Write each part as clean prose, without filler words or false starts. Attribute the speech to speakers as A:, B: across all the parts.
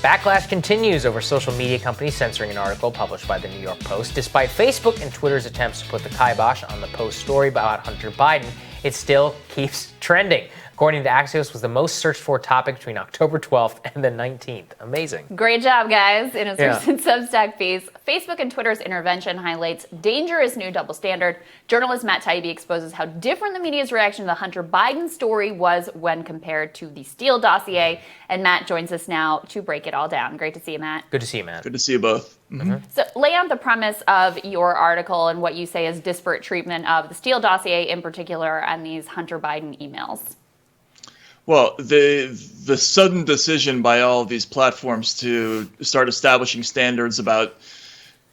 A: Backlash continues over social media companies censoring an article published by the New York Post. Despite Facebook and Twitter's attempts to put the kibosh on the Post story about Hunter Biden, it still keeps trending. According to Axios, was the most searched for topic between October 12th and the 19th. Amazing.
B: Great job, guys. In a recent Substack piece, Facebook and Twitter's intervention highlights dangerous new double standard. Journalist Matt Taibbi exposes how different the media's reaction to the Hunter Biden story was when compared to the Steele Dossier. And Matt joins us now to break it all down. Great to see you, Matt.
A: Good to see you, Matt.
C: Good to see you both.
A: Mm-hmm.
B: So lay out the premise of your article and what you say is disparate treatment of the Steele Dossier in particular and these Hunter Biden emails.
C: Well, the sudden decision by all of these platforms to start establishing standards about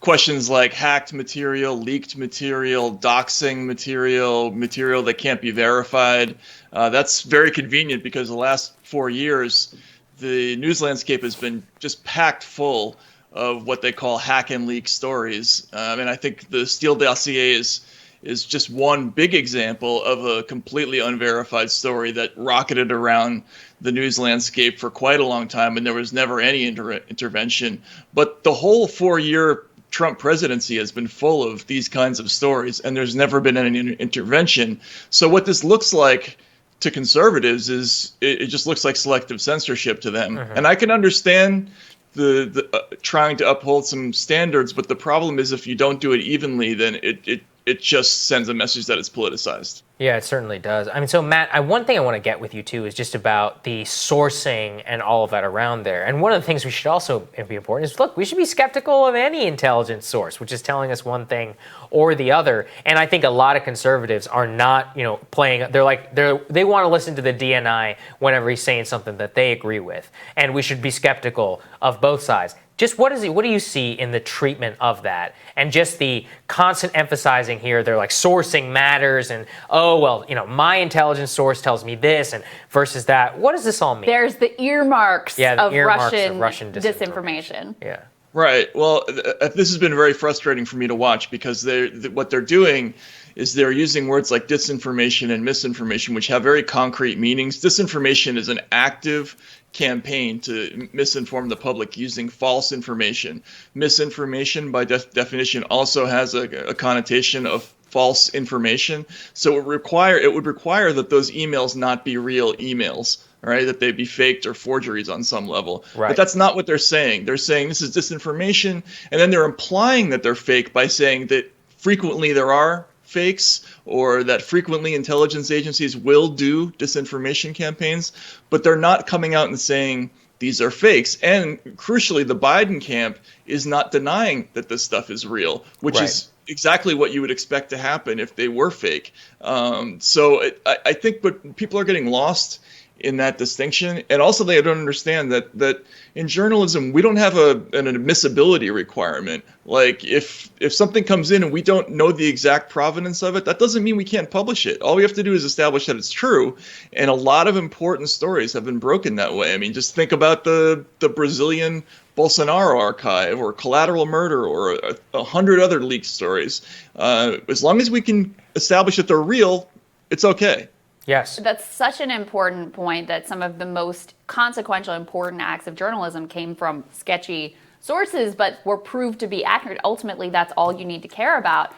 C: questions like hacked material, leaked material, doxing material, material that can't be verified, that's very convenient because the last 4 years, the news landscape has been just packed full of what they call hack and leak stories. And I think the Steele Dossier is just one big example of a completely unverified story that rocketed around the news landscape for quite a long time, and there was never any intervention. But the whole 4-year Trump presidency has been full of these kinds of stories, and there's never been any intervention. So what this looks like to conservatives is it just looks like selective censorship to them. And I can understand the trying to uphold some standards, but the problem is if you don't do it evenly, then it just sends a message that it's politicized.
A: Yeah, it certainly does. I mean, so Matt, one thing I want to get with you too is just about the sourcing and all of that around there. And one of the things we should also be important is, look, we should be skeptical of any intelligence source, which is telling us one thing or the other. And I think a lot of conservatives are not, playing. They want to listen to the DNI whenever he's saying something that they agree with. And we should be skeptical of both sides. Just what do you see in the treatment of that? And just the constant emphasizing here, they're like sourcing matters and, my intelligence source tells me this and versus that. What does this all mean?
B: There's the earmarks, of
A: Russian
B: disinformation.
A: Yeah.
C: Right. Well, this has been very frustrating for me to watch because what they're doing is they're using words like disinformation and misinformation, which have very concrete meanings. Disinformation is an active campaign to misinform the public using false information. Misinformation, by definition, also has a connotation of false information. So it would require that those emails not be real emails, right? That they be faked or forgeries on some level.
A: Right.
C: But that's not what they're saying. They're saying this is disinformation, and then they're implying that they're fake by saying that frequently there are fakes or that frequently intelligence agencies will do disinformation campaigns, but they're not coming out and saying these are fakes. And crucially, the Biden camp is not denying that this stuff is real, which is exactly what you would expect to happen if they were fake. So I think what people are getting lost in that distinction. And also they don't understand that in journalism, we don't have an admissibility requirement. Like if something comes in and we don't know the exact provenance of it, that doesn't mean we can't publish it. All we have to do is establish that it's true. And a lot of important stories have been broken that way. I mean, just think about the Brazilian Bolsonaro archive or collateral murder or 100 other leaked stories. As long as we can establish that they're real, it's okay.
A: Yes.
B: That's such an important point, that some of the most consequential, important acts of journalism came from sketchy sources, but were proved to be accurate. Ultimately, that's all you need to care about.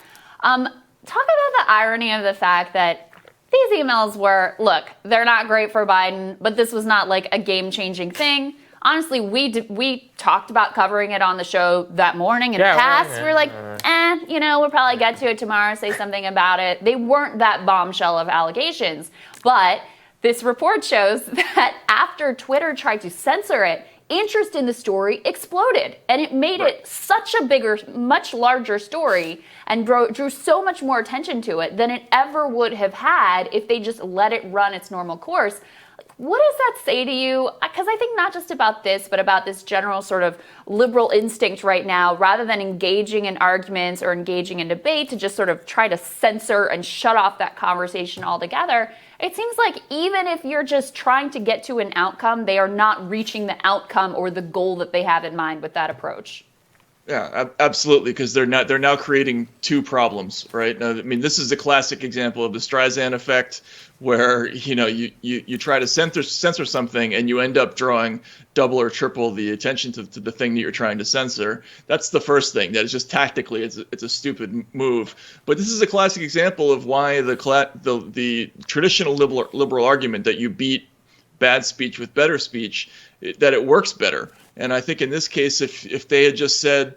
B: Talk about the irony of the fact that these emails were, look, they're not great for Biden, but this was not like a game-changing thing. Honestly, we talked about covering it on the show that morning in the past. We were like, we'll probably get to it tomorrow, say something about it. They weren't that bombshell of allegations. But this report shows that after Twitter tried to censor it, interest in the story exploded. And it made it such a bigger, much larger story and drew so much more attention to it than it ever would have had if they just let it run its normal course. What does that say to you? Because I think not just about this, but about this general sort of liberal instinct right now, rather than engaging in arguments or engaging in debate, to just sort of try to censor and shut off that conversation altogether. It seems like even if you're just trying to get to an outcome, they are not reaching the outcome or the goal that they have in mind with that approach.
C: Yeah, absolutely, because they're now creating two problems, right? Now, I mean, this is a classic example of the Streisand effect, where you try to censor something and you end up drawing double or triple the attention to the thing that you're trying to censor. That's the first thing. That is just tactically it's a stupid move. But this is a classic example of why the traditional liberal argument that you beat bad speech with better speech, that it works better. And I think in this case, if they had just said,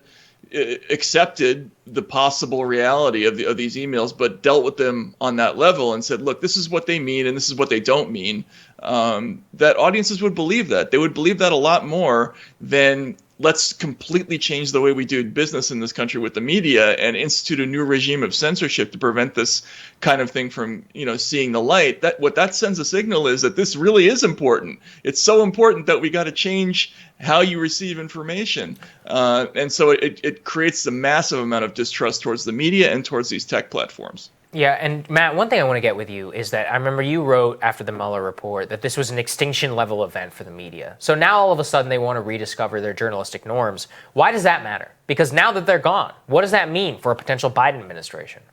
C: accepted the possible reality of these emails, but dealt with them on that level and said, look, this is what they mean and this is what they don't mean, that audiences would believe that. They would believe that a lot more than let's completely change the way we do business in this country with the media and institute a new regime of censorship to prevent this kind of thing from, seeing the light. That what that sends a signal is that this really is important. It's so important that we got to change how you receive information. And so it creates a massive amount of distrust towards the media and towards these tech platforms.
A: Yeah, and Matt, one thing I want to get with you is that I remember you wrote after the Mueller report that this was an extinction level event for the media. So now all of a sudden they want to rediscover their journalistic norms. Why does that matter? Because now that they're gone, what does that mean for a potential Biden administration?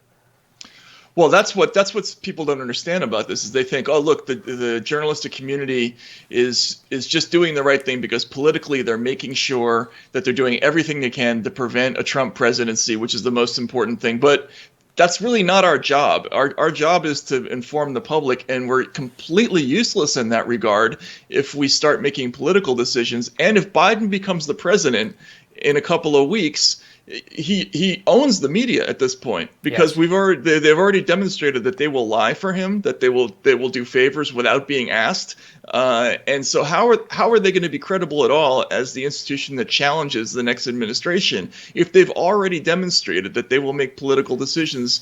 C: Well, that's what people don't understand about this is they think, oh, look, the journalistic community is just doing the right thing because politically they're making sure that they're doing everything they can to prevent a Trump presidency, which is the most important thing. But that's really not our job. Our job is to inform the public, and we're completely useless in that regard if we start making political decisions. And if Biden becomes the president in a couple of weeks, he owns the media at this point because
A: Yes.
C: they've already demonstrated that they will lie for him, that they will do favors without being asked. And so how are they going to be credible at all as the institution that challenges the next administration if they've already demonstrated that they will make political decisions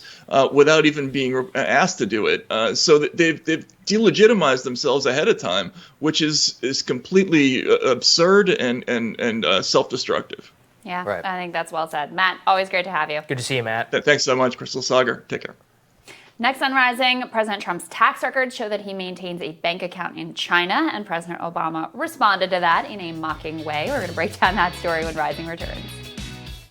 C: without even being asked to do it? So that they've delegitimized themselves ahead of time, which is completely absurd and self-destructive.
B: Yeah,
A: Right.
B: I think that's well said. Matt, always great to have you.
A: Good to see you, Matt.
C: Thanks so much, Crystal Sagar. Take care.
B: Next on Rising, President Trump's tax records show that he maintains a bank account in China, and President Obama responded to that in a mocking way. We're going to break down that story when Rising returns.